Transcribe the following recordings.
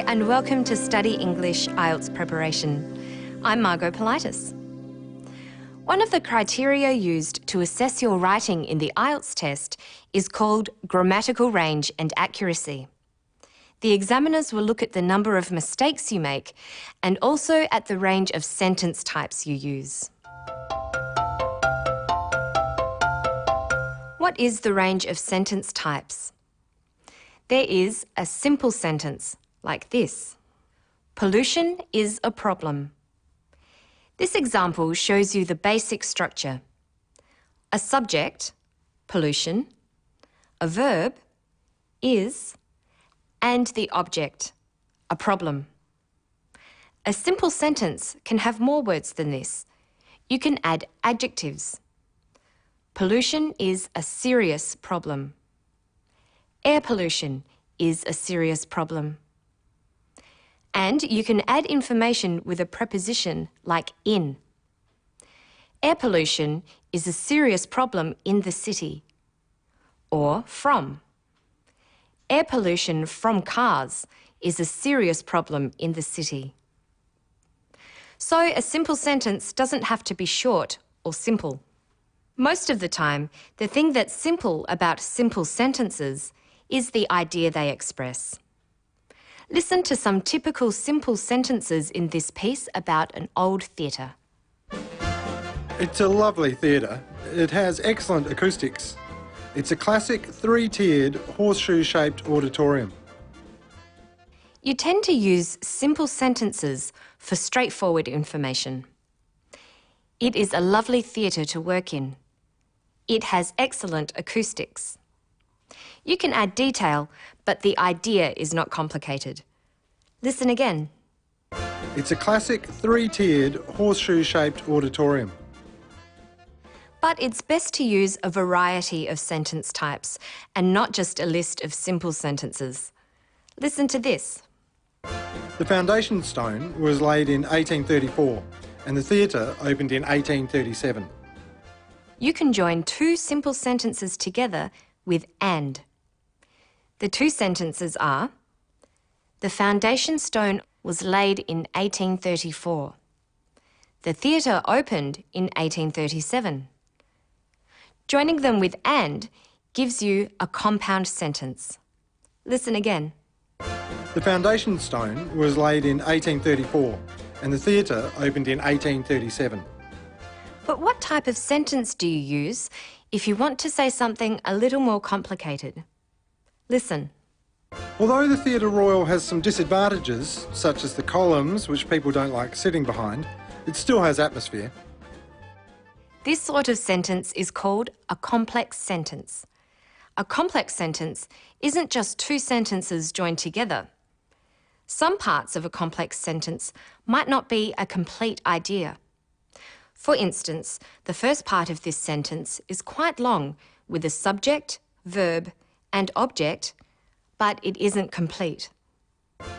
and welcome to Study English IELTS Preparation. I'm Margot Politis. One of the criteria used to assess your writing in the IELTS test is called grammatical range and accuracy. The examiners will look at the number of mistakes you make and also at the range of sentence types you use. What is the range of sentence types? There is a simple sentence, like this. Pollution is a problem. This example shows you the basic structure. A subject, pollution, a verb, is, and the object, a problem. A simple sentence can have more words than this. You can add adjectives. Pollution is a serious problem. Air pollution is a serious problem. And you can add information with a preposition like in. Air pollution is a serious problem in the city. Or from. Air pollution from cars is a serious problem in the city. So a simple sentence doesn't have to be short or simple. Most of the time, the thing that's simple about simple sentences is the idea they express. Listen to some typical simple sentences in this piece about an old theatre. It's a lovely theatre. It has excellent acoustics. It's a classic three-tiered horseshoe-shaped auditorium. You tend to use simple sentences for straightforward information. It is a lovely theatre to work in. It has excellent acoustics. You can add detail, but the idea is not complicated. Listen again. It's a classic three-tiered horseshoe-shaped auditorium. But it's best to use a variety of sentence types and not just a list of simple sentences. Listen to this. The foundation stone was laid in 1834 and the theatre opened in 1837. You can join two simple sentences together with and. The two sentences are, the foundation stone was laid in 1834. The theatre opened in 1837. Joining them with and gives you a compound sentence. Listen again. The foundation stone was laid in 1834 and the theatre opened in 1837. But what type of sentence do you use if you want to say something a little more complicated? Listen. Although the Theatre Royal has some disadvantages, such as the columns, which people don't like sitting behind, it still has atmosphere. This sort of sentence is called a complex sentence. A complex sentence isn't just two sentences joined together. Some parts of a complex sentence might not be a complete idea. For instance, the first part of this sentence is quite long with a subject, verb, and object, but it isn't complete.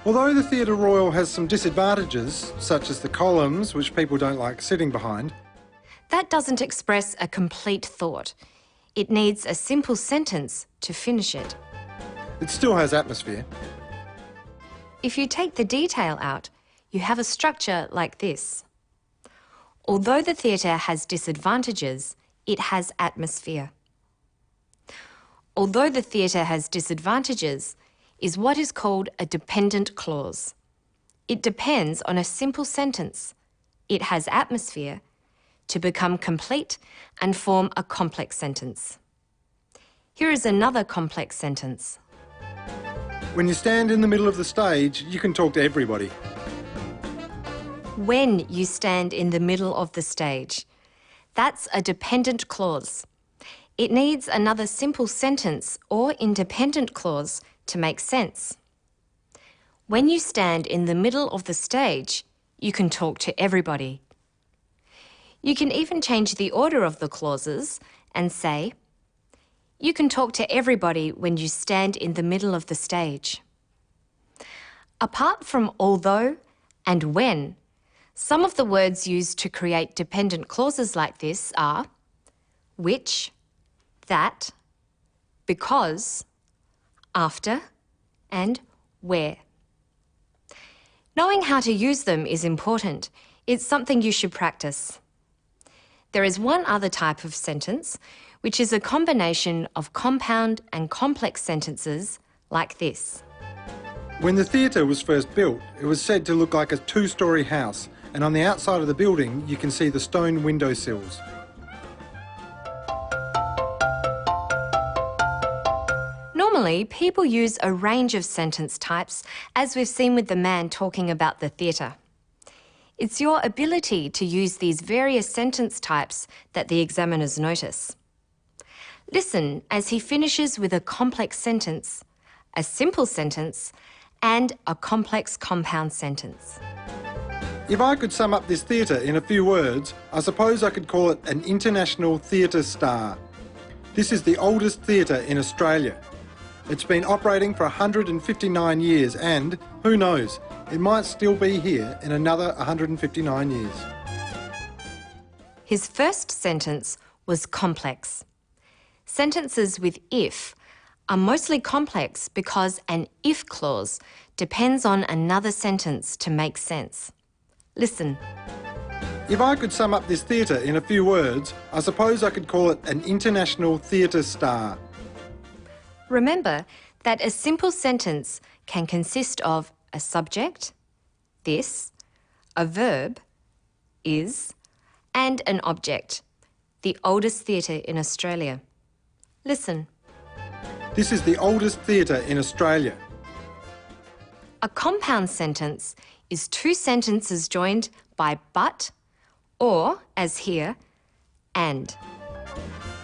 Although the Theatre Royal has some disadvantages, such as the columns, which people don't like sitting behind, that doesn't express a complete thought. It needs a simple sentence to finish it. It still has atmosphere. If you take the detail out, you have a structure like this. Although the theatre has disadvantages, it has atmosphere. Although the theatre has disadvantages is what is called a dependent clause. It depends on a simple sentence. It has atmosphere to become complete and form a complex sentence. Here is another complex sentence. When you stand in the middle of the stage, you can talk to everybody. When you stand in the middle of the stage. That's a dependent clause. It needs another simple sentence or independent clause to make sense. When you stand in the middle of the stage, you can talk to everybody. You can even change the order of the clauses and say, you can talk to everybody when you stand in the middle of the stage. Apart from although and when, some of the words used to create dependent clauses like this are which, that, because, after, and where. Knowing how to use them is important. It's something you should practice. There is one other type of sentence, which is a combination of compound and complex sentences like this. When the theatre was first built, it was said to look like a two-storey house, and on the outside of the building you can see the stone windowsills. Normally, people use a range of sentence types, as we've seen with the man talking about the theatre. It's your ability to use these various sentence types that the examiners notice. Listen as he finishes with a complex sentence, a simple sentence, and a complex compound sentence. If I could sum up this theatre in a few words, I suppose I could call it an international theatre star. This is the oldest theatre in Australia. It's been operating for 159 years and, who knows, it might still be here in another 159 years. His first sentence was complex. Sentences with if are mostly complex because an if clause depends on another sentence to make sense. Listen. If I could sum up this theatre in a few words, I suppose I could call it an international theatre star. Remember that a simple sentence can consist of a subject, this, a verb, is, and an object, the oldest theatre in Australia. Listen. This is the oldest theatre in Australia. A compound sentence is two sentences joined by but, or, as here, and.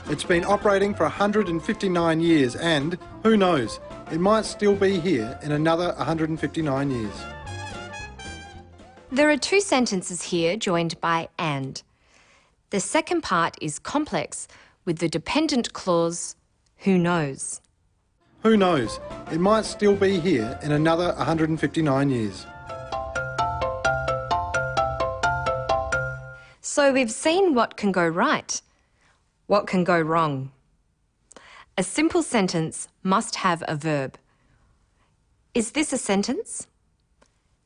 It's been operating for 159 years and, who knows, it might still be here in another 159 years. There are two sentences here joined by and. The second part is complex with the dependent clause, who knows. Who knows, it might still be here in another 159 years. So we've seen what can go right. What can go wrong? A simple sentence must have a verb. Is this a sentence?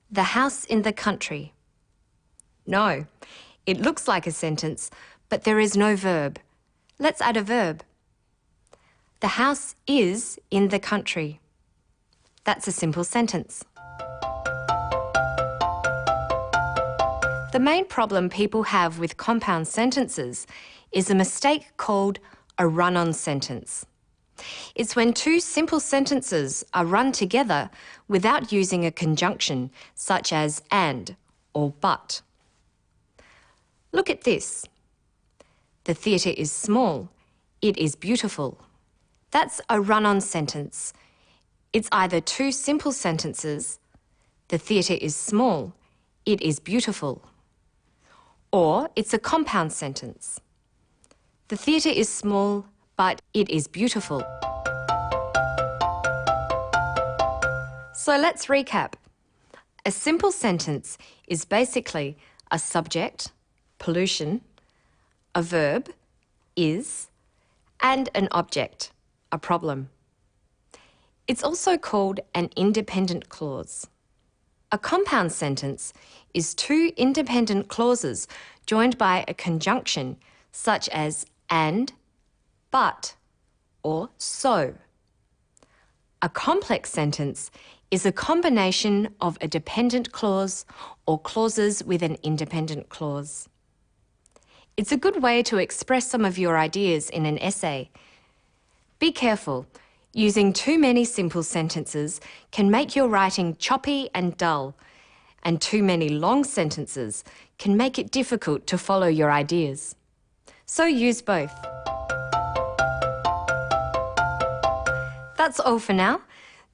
The house in the country. No, it looks like a sentence, but there is no verb. Let's add a verb. The house is in the country. That's a simple sentence. The main problem people have with compound sentences is a mistake called a run-on sentence. It's when two simple sentences are run together without using a conjunction such as and or but. Look at this. The theatre is small. It is beautiful. That's a run-on sentence. It's either two simple sentences, the theatre is small, it is beautiful, or it's a compound sentence. The theatre is small, but it is beautiful. So let's recap. A simple sentence is basically a subject, pollution, a verb, is, and an object, a problem. It's also called an independent clause. A compound sentence is two independent clauses joined by a conjunction such as and, but, or so. A complex sentence is a combination of a dependent clause or clauses with an independent clause. It's a good way to express some of your ideas in an essay. Be careful. Using too many simple sentences can make your writing choppy and dull, and too many long sentences can make it difficult to follow your ideas. So use both. That's all for now.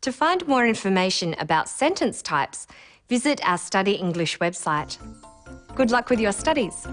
To find more information about sentence types, visit our Study English website. Good luck with your studies.